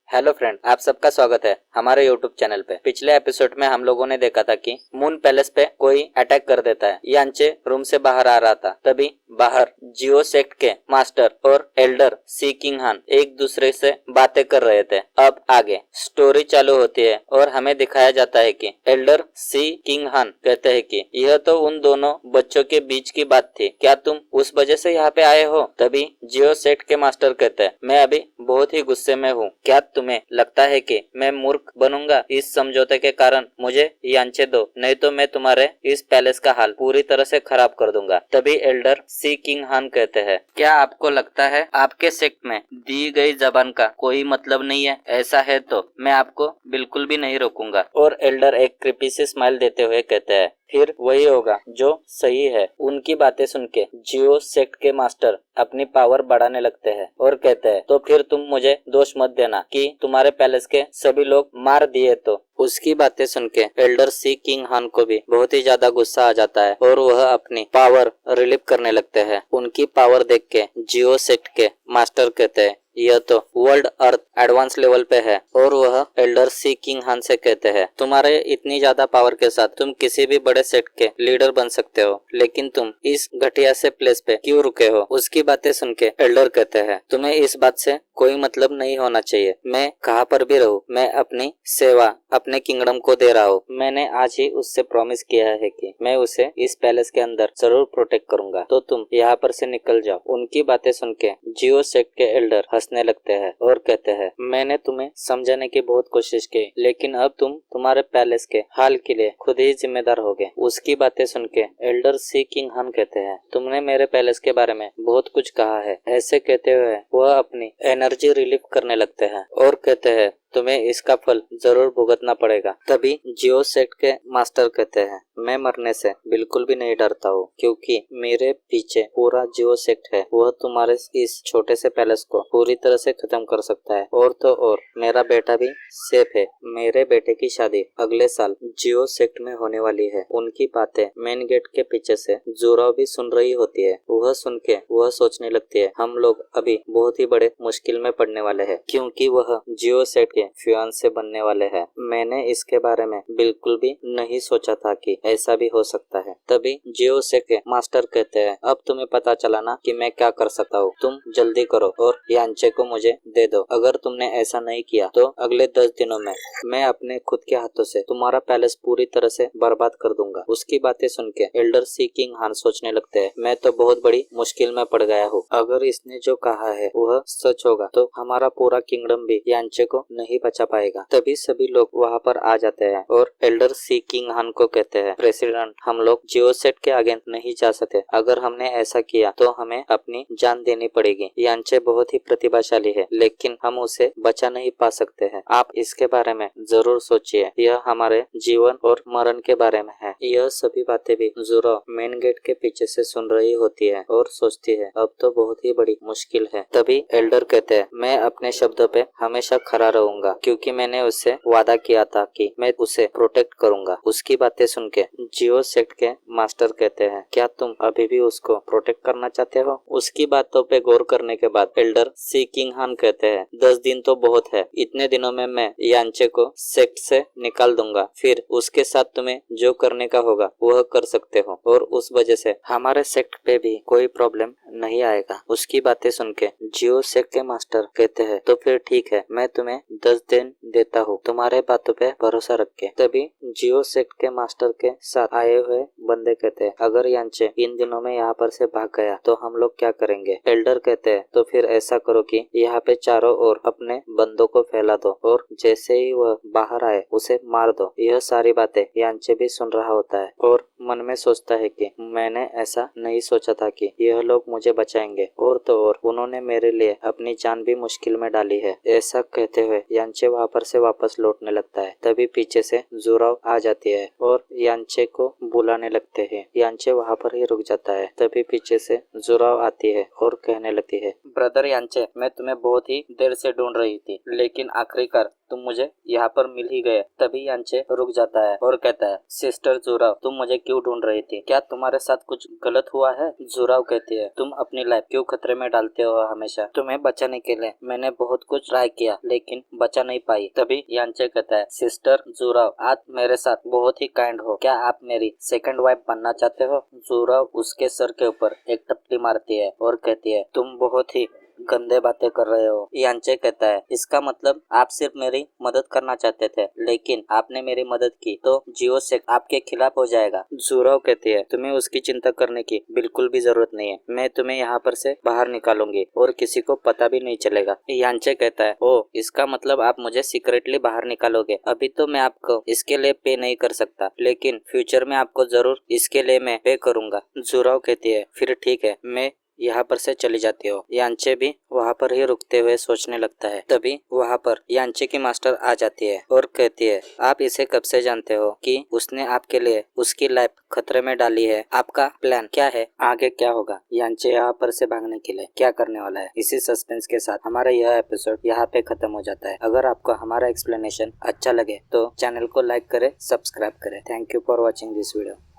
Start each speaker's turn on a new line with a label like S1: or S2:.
S1: Hello friend, आप सबका स्वागत है हमारे यूट्यूब चैनल पे। पिछले एपिसोड में हम लोगों ने देखा था कि मून पैलेस पे कोई अटैक कर देता है। यांचे रूम से बाहर आ रहा था, तभी बाहर जियो सेक्ट के मास्टर और एल्डर सी किंग हान एक दूसरे से बातें कर रहे थे। अब आगे स्टोरी चालू होती है और हमें दिखाया जाता है कि एल्डर सी किंग हान कहते हैं कि यह तो उन दोनों बच्चों के बीच की बात थी, क्या तुम उस वजह से यहाँ पे आए हो? तभी जियो सेक्ट के मास्टर कहते हैं, मैं अभी बहुत ही गुस्से में हूँ। क्या तुम्हें लगता है कि मैं मूर्ख बनूंगा? इस समझौते के कारण मुझे यांचे दो, नहीं तो मैं तुम्हारे इस पैलेस का हाल पूरी तरह से खराब कर दूंगा। तभी एल्डर सी किंग हान कहते हैं, क्या आपको लगता है आपके सेक्ट में दी गई जबान का कोई मतलब नहीं है? ऐसा है तो मैं आपको बिल्कुल भी नहीं रोकूंगा। और एल्डर एक क्रिपी सी स्माइल देते हुए कहते हैं, फिर वही होगा जो सही है। उनकी बातें सुन के जियो सेक्ट के मास्टर अपनी पावर बढ़ाने लगते हैं और कहते हैं, तो फिर तुम मुझे दोष मत देना कि तुम्हारे पैलेस के सभी लोग मार दिए। तो उसकी बातें सुन के एल्डर सी किंग हान को भी बहुत ही ज्यादा गुस्सा आ जाता है और वह अपनी पावर रिलीव करने लगते हैं। उनकी पावर देख के जियो सेक्ट के मास्टर कहते हैं, यह तो वर्ल्ड अर्थ एडवांस लेवल पे है। और वह एल्डर सी किंग हान से कहते हैं, तुम्हारे इतनी ज्यादा पावर के साथ तुम किसी भी बड़े सेक्ट के लीडर बन सकते हो, लेकिन तुम इस घटिया से प्लेस पे क्यों रुके हो? उसकी बातें सुन के एल्डर कहते हैं, तुम्हें इस बात से कोई मतलब नहीं होना चाहिए। मैं कहाँ पर भी रहूं, मैं अपनी सेवा अपने किंगडम को दे रहा हूँ। मैंने आज ही उससे प्रॉमिस किया है कि मैं उसे इस पैलेस के अंदर जरूर प्रोटेक्ट करूंगा, तो तुम यहाँ पर से निकल जाओ। उनकी बातें सुन के जियो सेक्ट के एल्डर हंसने लगते हैं और कहते हैं, मैंने तुम्हें समझाने की बहुत कोशिश की, लेकिन अब तुम तुम्हारे पैलेस के हाल के लिए खुद ही जिम्मेदार होगे। उसकी बातें सुन के एल्डर सी किंग हान कहते हैं, तुमने मेरे पैलेस के बारे में बहुत कुछ कहा है। ऐसे कहते हुए वह अपनी एनर्जी रिलीव करने लगते हैं और कहते हैं, तुम्हें इसका फल जरूर भुगतना पड़ेगा। तभी जियो सेक्ट के मास्टर कहते हैं, मैं मरने से बिल्कुल भी नहीं डरता हूँ, क्योंकि मेरे पीछे पूरा जियो सेक्ट है। वह तुम्हारे इस छोटे से पैलेस को पूरी तरह से खत्म कर सकता है। और तो और मेरा बेटा भी सेफ है। मेरे बेटे की शादी अगले साल जियो सेक्ट में होने वाली है। उनकी बातें मेन गेट के पीछे से जोराव भी सुन रही होती है। वह सुन के वह सोचने लगती है, हम लोग अभी बहुत ही बड़े मुश्किल में पड़ने वाले हैं, क्योंकि वह जियो सेक्ट के फियांसे बनने वाले हैं। मैंने इसके बारे में बिल्कुल भी नहीं सोचा था कि ऐसा भी हो सकता है। तभी जियो सेक्ट के मास्टर कहते हैं, अब तुम्हें पता चला ना कि मैं क्या कर सकता हूँ। तुम जल्दी करो और यांचे को मुझे दे दो। अगर तुमने ऐसा नहीं किया तो अगले 10 दिनों में मैं अपने खुद के हाथों से तुम्हारा पैलेस पूरी तरह से बर्बाद कर दूंगा। उसकी बातें सुन के एल्डर सी किंग हान सोचने लगते हैं, मैं तो बहुत बड़ी मुश्किल में पड़ गया हूँ। अगर इसने जो कहा है वह सच होगा तो हमारा पूरा किंगडम भी यांचे को नहीं बचा पाएगा। तभी सभी लोग वहाँ पर आ जाते हैं और एल्डर सी किंग हान को कहते हैं, प्रेसिडेंट, हम लोग जियो सेक्ट के आगे नहीं जा सकते। अगर हमने ऐसा किया तो हमें अपनी जान देनी पड़ेगी। यांचे बहुत ही प्रतिभाशाली है, लेकिन हम उसे बचा नहीं पा सकते हैं। आप इसके बारे में जरूर सोचिए, यह हमारे जीवन और मरण के बारे में है। यह सभी बातें भी जोरो मेन गेट के पीछे से सुन रही होती है और सोचती है, अब तो बहुत ही बड़ी मुश्किल है। तभी एल्डर कहते हैं, मैं अपने शब्दों पे हमेशा खरा रहूंगा, क्योंकि मैंने उससे वादा किया था कि मैं उसे प्रोटेक्ट करूंगा। उसकी बातें सुन के जियो सेक्ट के मास्टर कहते हैं, क्या तुम अभी भी उसको प्रोटेक्ट करना चाहते हो? उसकी बातों पे गौर करने के बाद एल्डर सी किंग हान कहते हैं, 10 दिन तो बहुत है। इतने दिनों में मैं यांचे को सेक्ट से निकाल दूंगा, फिर उसके साथ तुम्हें जो करने का होगा वह कर सकते हो, और उस वजह से हमारे सेक्ट पे भी कोई प्रॉब्लम नहीं आएगा। उसकी बातें सुन के जियो सेक्ट के मास्टर कहते हैं, तो फिर ठीक है, मैं तुम्हें 10 दिन देता हूँ, तुम्हारे बातों पे भरोसा रख के। तभी जियो सेक्ट के मास्टर के साथ आए हुए बंदे कहते हैं, अगर यांचे इन दिनों में यहाँ पर से भाग गया तो हम लोग क्या करेंगे? एल्डर कहते हैं, तो फिर ऐसा करो कि यहाँ पे चारों ओर अपने बंदों को फैला दो और जैसे ही वह बाहर आए उसे मार दो। यह सारी बातें यांचे भी सुन रहा होता है और मन में सोचता है कि मैंने ऐसा नहीं सोचा था कि यह लोग मुझे बचाएंगे, और तो और उन्होंने मेरे लिए अपनी जान भी मुश्किल में डाली है। ऐसा कहते हुए यांचे वहाँ पर से वापस लौटने लगता है। तभी पीछे से जोराव आ जाती है और यांचे को बुलाने लगते हैं। यांचे वहाँ पर ही रुक जाता है। तभी पीछे से जोराव आती है और कहने लगती है, ब्रदर यांचे, मैं तुम्हें बहुत ही देर से ढूंढ रही थी, लेकिन आखिरी आखिरकार तुम मुझे यहाँ पर मिल ही गए। तभी यांचे रुक जाता है और कहता है, सिस्टर जुराव, तुम मुझे क्यों ढूंढ रही थी? क्या तुम्हारे साथ कुछ गलत हुआ है? जुराव कहती है, तुम अपनी लाइफ क्यों खतरे में डालते हो हमेशा? तुम्हें बचाने के लिए मैंने बहुत कुछ ट्राई किया लेकिन बचा नहीं पाई। तभी यांचे कहता है, सिस्टर जुराव, आप मेरे साथ बहुत ही काइंड हो, क्या आप मेरी सेकंड वाइफ बनना चाहते हो? जुराव उसके सर के ऊपर एक टपली मारती है और कहती है, तुम बहुत ही गंदे बातें कर रहे हो। यांचे कहता है, इसका मतलब आप सिर्फ मेरी मदद करना चाहते थे लेकिन आपने मेरी मदद की तो जियो सेक्ट आपके खिलाफ हो जाएगा। जुराव कहती है, तुम्हें उसकी चिंता करने की बिल्कुल भी जरूरत नहीं है, मैं तुम्हें यहाँ पर से बाहर निकालूंगी और किसी को पता भी नहीं चलेगा। यांचे कहता है, ओ, इसका मतलब आप मुझे सीक्रेटली बाहर निकालोगे? अभी तो मैं आपको इसके लिए पे नहीं कर सकता लेकिन फ्यूचर में आपको जरूर इसके लिए मैं पे करूंगा। जुराव कहती है, फिर ठीक है, मैं यहाँ पर से चली जाती हो। यांचे भी वहाँ पर ही रुकते हुए सोचने लगता है। तभी वहाँ पर यांचे की मास्टर आ जाती है और कहती है, आप इसे कब से जानते हो कि उसने आपके लिए उसकी लाइफ खतरे में डाली है? आपका प्लान क्या है? आगे क्या होगा? यांचे यहाँ पर से भागने के लिए क्या करने वाला है? इसी सस्पेंस के साथ हमारा यह एपिसोड यहाँ पे खत्म हो जाता है। अगर आपको हमारा एक्सप्लेनेशन अच्छा लगे तो चैनल को लाइक करें, सब्सक्राइब करें। Thank you for watching this video.